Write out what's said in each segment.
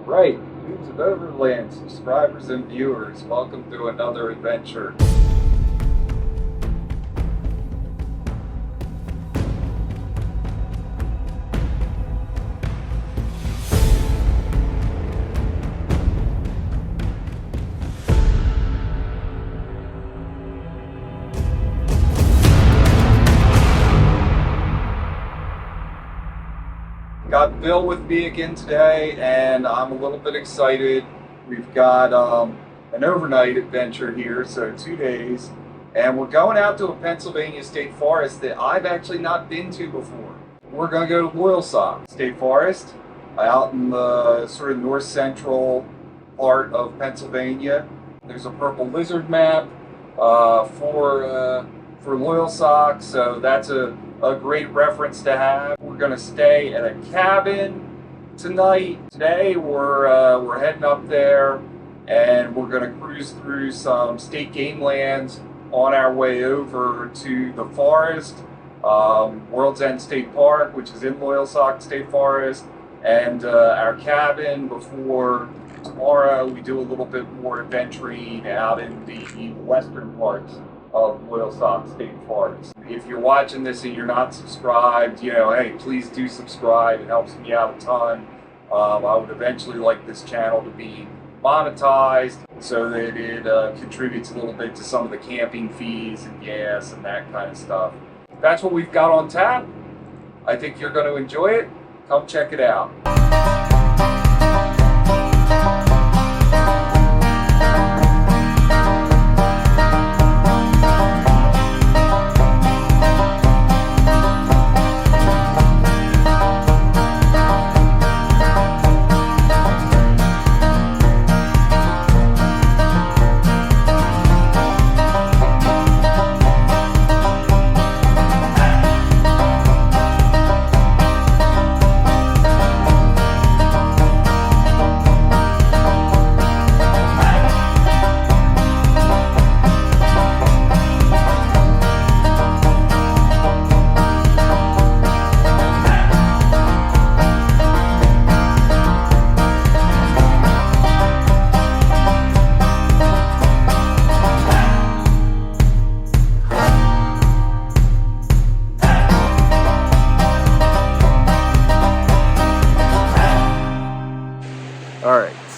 Right, News of Overland subscribers and viewers, welcome to another adventure. Got Bill with me again today, and I'm a little bit excited. We've got an overnight adventure here, so 2 days, and we're going out to a Pennsylvania state forest that I've actually not been to before. We're going to go to Loyalsock State Forest, out in the sort of north central part of Pennsylvania. There's a purple lizard map for Loyalsock, so that's a great reference to have. We're going to stay at a cabin tonight. Today we're heading up there, and we're going to cruise through some state game lands on our way over to the forest, World's End State Park, which is in Loyalsock State Forest, and our cabin before tomorrow we do a little bit more adventuring out in the western parts of Loyalsock State Forest. If you're watching this and you're not subscribed, hey, please do subscribe. It helps me out a ton. I would eventually like this channel to be monetized so that it contributes a little bit to some of the camping fees and gas and that kind of stuff. That's what we've got on tap. I think you're going to enjoy it. Come check it out.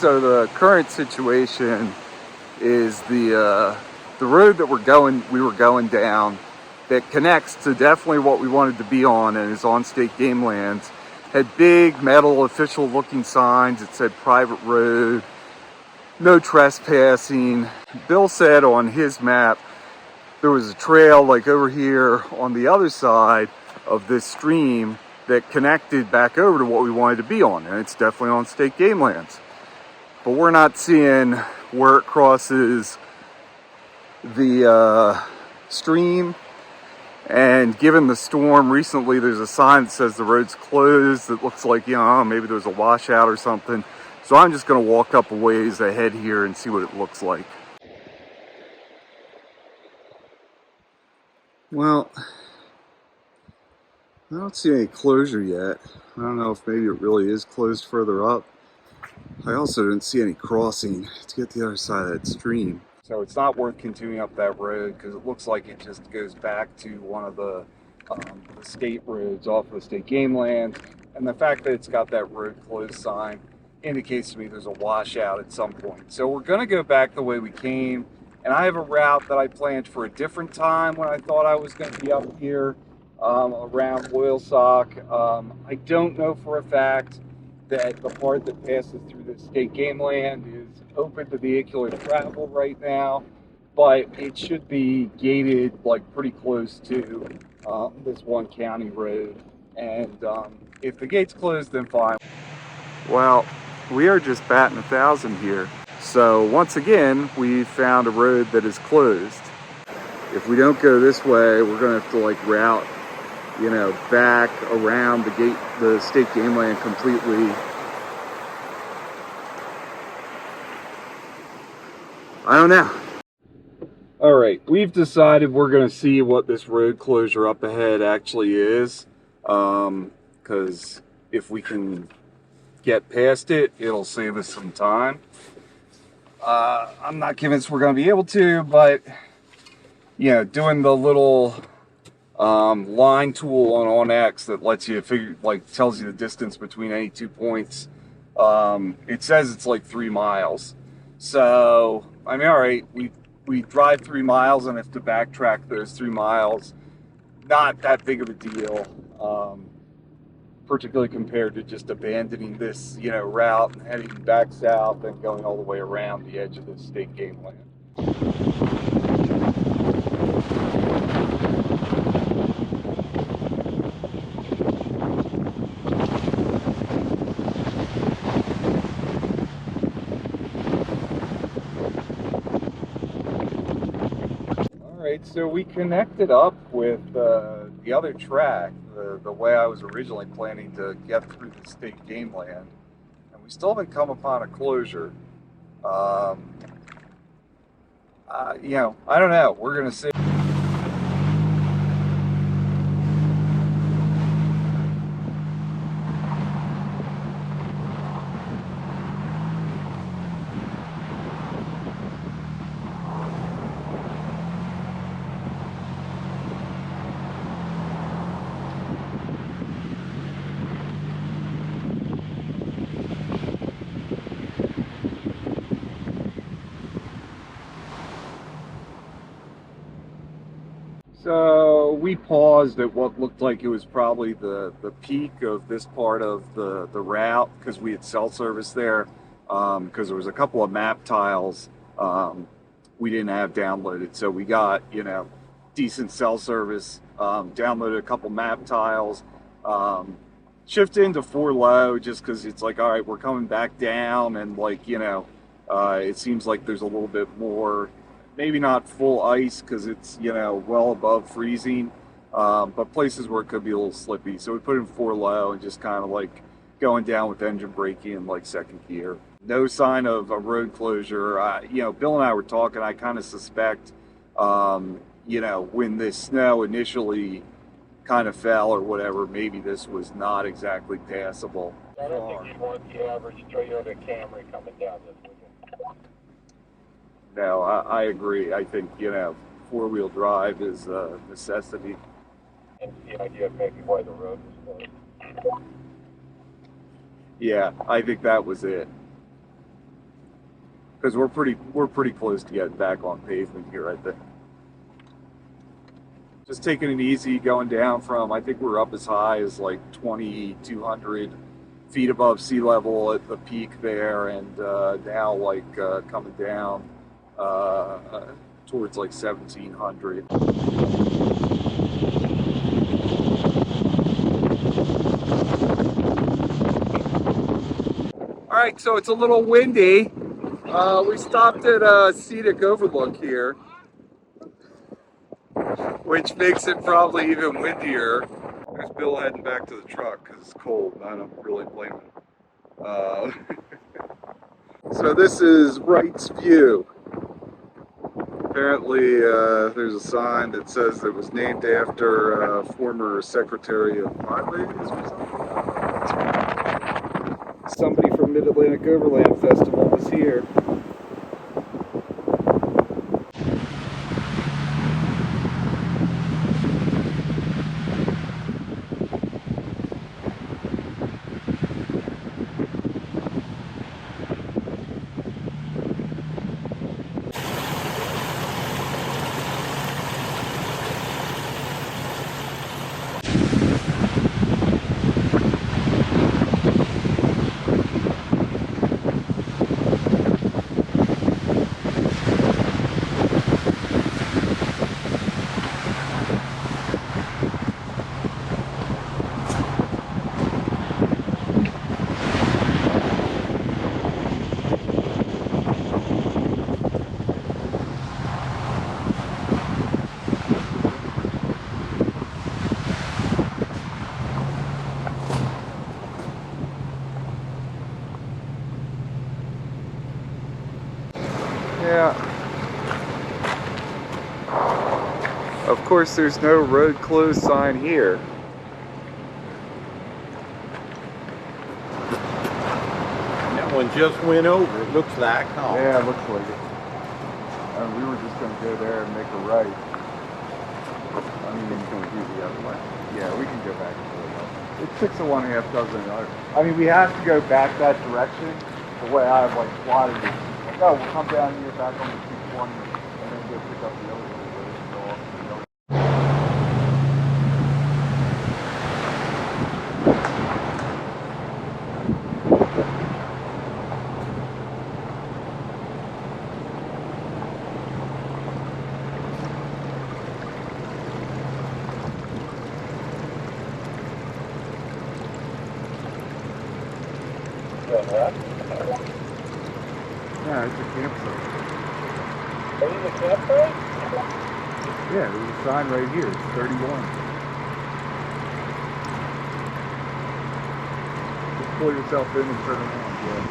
So the current situation is the road that we were going down that connects to definitely what we wanted to be on and is on state game lands had big metal official looking signs. It said private road, no trespassing. Bill said on his map there was a trail like over here on the other side of this stream that connected back over to what we wanted to be on, and it's definitely on state game lands. But we're not seeing where it crosses the stream. And given the storm recently, there's a sign that says the road's closed. It looks like, maybe there's a washout or something. So I'm just going to walk up a ways ahead here and see what it looks like. Well, I don't see any closure yet. I don't know if maybe it really is closed further up. I also didn't see any crossing to get the other side of that stream. So it's not worth continuing up that road because it looks like it just goes back to one of the state roads off of the state game land. And the fact that it's got that road closed sign indicates to me there's a washout at some point. So we're going to go back the way we came. And I have a route that I planned for a different time when I thought I was going to be up here around Loyalsock. I don't know for a fact that the part that passes through the state game land is open to vehicular travel right now, but it should be gated like pretty close to this one county road. And if the gate's closed, then fine. Well, we are just batting 1,000 here. So once again, we found a road that is closed. If we don't go this way, we're gonna have to route back around the state game land completely. I don't know. All right, we've decided we're going to see what this road closure up ahead actually is, because if we can get past it, it'll save us some time. I'm not convinced we're going to be able to, but doing the little line tool on X that lets you figure, like, tells you the distance between any 2 points. It says it's like 3 miles. So I mean, all right, we drive 3 miles and have to backtrack those 3 miles. Not that big of a deal, particularly compared to just abandoning this, route and heading back south and going all the way around the edge of the state game land. So we connected up with the other track, the way I was originally planning to get through the state game land, and we still haven't come upon a closure. I don't know. We're gonna see. So we paused at what looked like it was probably the peak of this part of the route, because we had cell service there, because there was a couple of map tiles we didn't have downloaded. So we got, decent cell service, downloaded a couple map tiles, shifted into 4 low just because it's like, all right, we're coming back down, and like, it seems like there's a little bit more, maybe not full ice because it's, well above freezing, but places where it could be a little slippy. So we put in 4 low and just kind of like going down with engine braking in like 2nd gear. No sign of a road closure. Bill and I were talking, I kind of suspect, when the snow initially kind of fell or whatever, maybe this was not exactly passable. I don't think you want the average Toyota Camry coming down this weekend. No, I agree. I think, 4-wheel drive is a necessity. And the idea of maybe why the road was closed. Yeah, I think that was it. Because we're pretty close to getting back on pavement here, I think. Just taking it easy, going down from, I think we're up as high as like 2,200 feet above sea level at the peak there, and now like coming down towards like 1,700. All right, so it's a little windy. We stopped at a scenic overlook here, which makes it probably even windier. There's Bill heading back to the truck because it's cold. I don't really blame him. So this is Wright's View. Apparently there's a sign that says it was named after a former Secretary of Highways or something. Somebody from Mid-Atlantic Overland Festival was here. Yeah. Of course, there's no road closed sign here. just went over, it looks like, huh? Yeah, it looks like it. And we were just going to go there and make a right. I mean, it's going to do the other way. Yeah, we can go back the other way. It's 6 of one, half dozen of the other. I mean, we have to go back that direction. The way I have like plotted it. Like, oh, we'll come down here back on the 220 and then go pick up the other way. Go off to the other. Yeah, it's a campsite. Are you the campsite? Yeah, there's a sign right here. It's 31. Just pull yourself in and turn around. Yeah.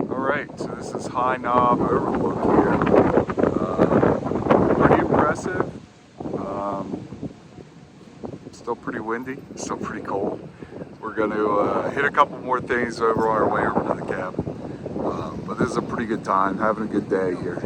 Alright, so this is High Knob Overlook here. Pretty impressive. Still pretty windy, still pretty cold. We're going to hit a couple more things over on our way over to the cabin. But this is a pretty good time, having a good day here.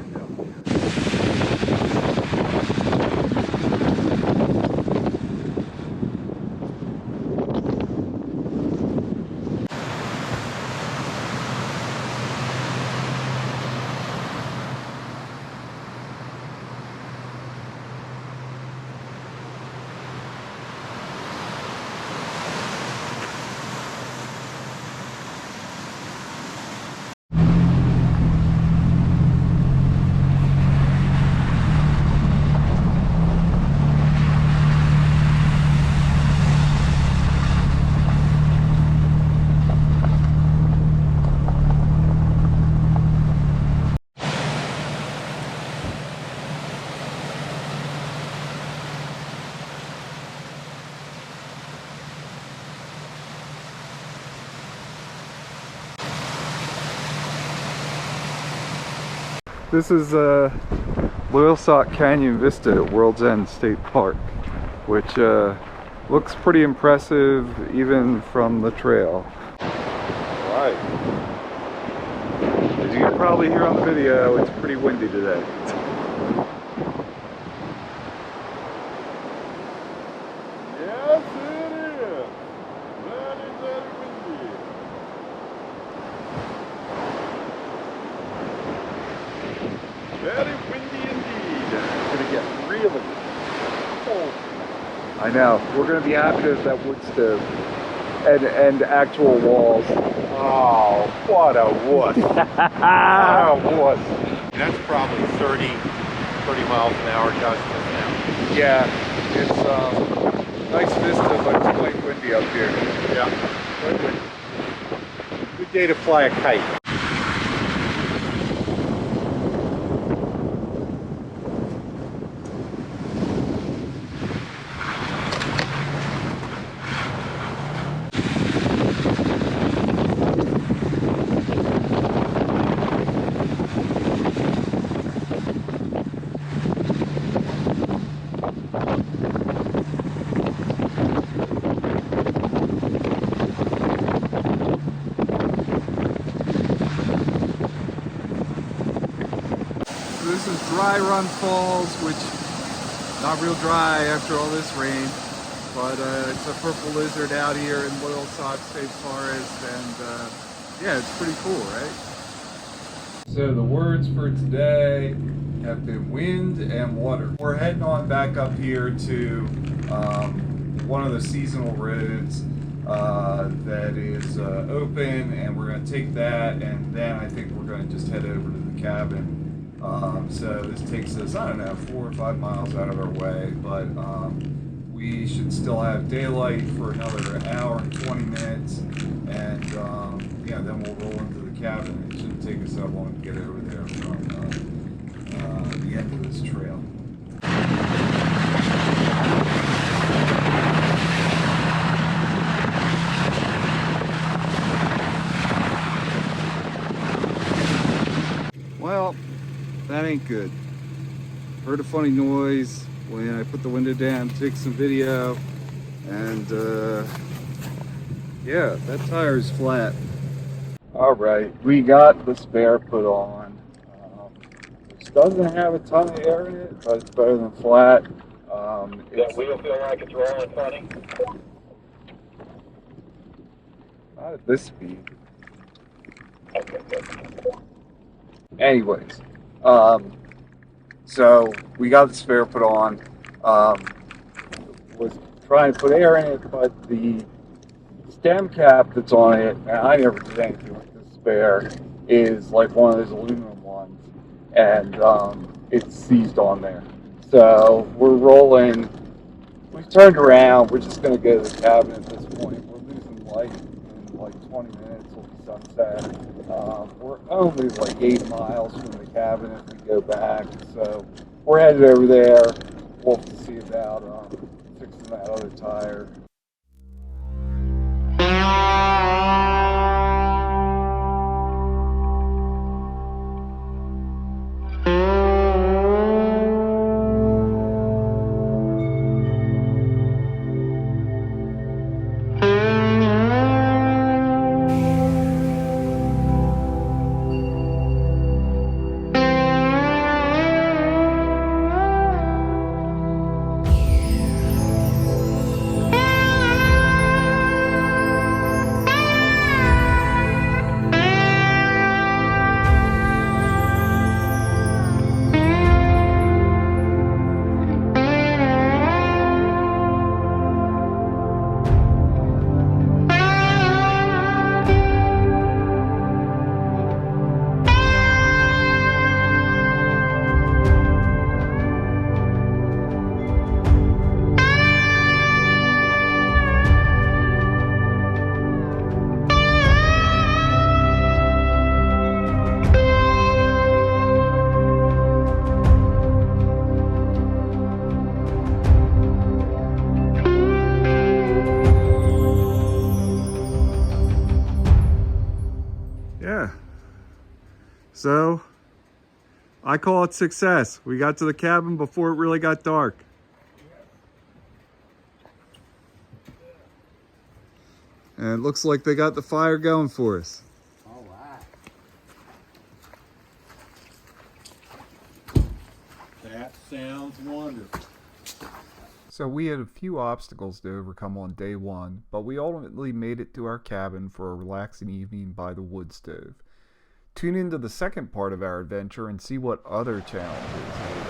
This is Loyalsock Canyon Vista at World's End State Park, which looks pretty impressive even from the trail. Alright. As you can probably hear on the video, it's pretty windy today. Yes, it is. Very, very windy. Very windy indeed. It's gonna get really cold. I know. We're going to be happy to have that wood stove and actual walls. Oh, what a wuss. What a wuss. That's probably 30 miles an hour gust now. Yeah, it's nice vista, but it's quite windy up here. Yeah. Quite windy. Good day to fly a kite. This is Dry Run Falls, which not real dry after all this rain, but it's a purple lizard out here in Loyalsock State Forest, and yeah, it's pretty cool, right? So the words for today have been wind and water. We're heading on back up here to one of the seasonal roads. that is open, and we're going to take that, and then I think we're going to just head over to the cabin. So this takes us, I don't know, 4 or 5 miles out of our way, but we should still have daylight for another hour and 20 minutes, and yeah, then we'll roll into the cabin. It shouldn't take us that long to get over there from the end of this trail. Well, that ain't good. Heard a funny noise when I put the window down to take some video, and yeah, that tire is flat. All right, we got the spare put on, which doesn't have a ton of air in it, but it's better than flat. That wheel feel like it's rolling funny? Not at this speed. Anyways, so we got the spare put on. Was trying to put air in it, but the stem cap that's on it, and I never did anything with the spare, is like one of those aluminum ones, and it's seized on there. So we're rolling. We've turned around. We're just going to go to the cabin at this point. We're losing light in like 20 minutes till the sunset. We're only like 8 miles from the cabin if we go back, so we're headed over there. We'll have to see about fixing that other tire. Yeah. So, I call it success. We got to the cabin before it really got dark. And it looks like they got the fire going for us. All right. That sounds wonderful. So we had a few obstacles to overcome on day one, but we ultimately made it to our cabin for a relaxing evening by the wood stove. Tune into the second part of our adventure and see what other challenges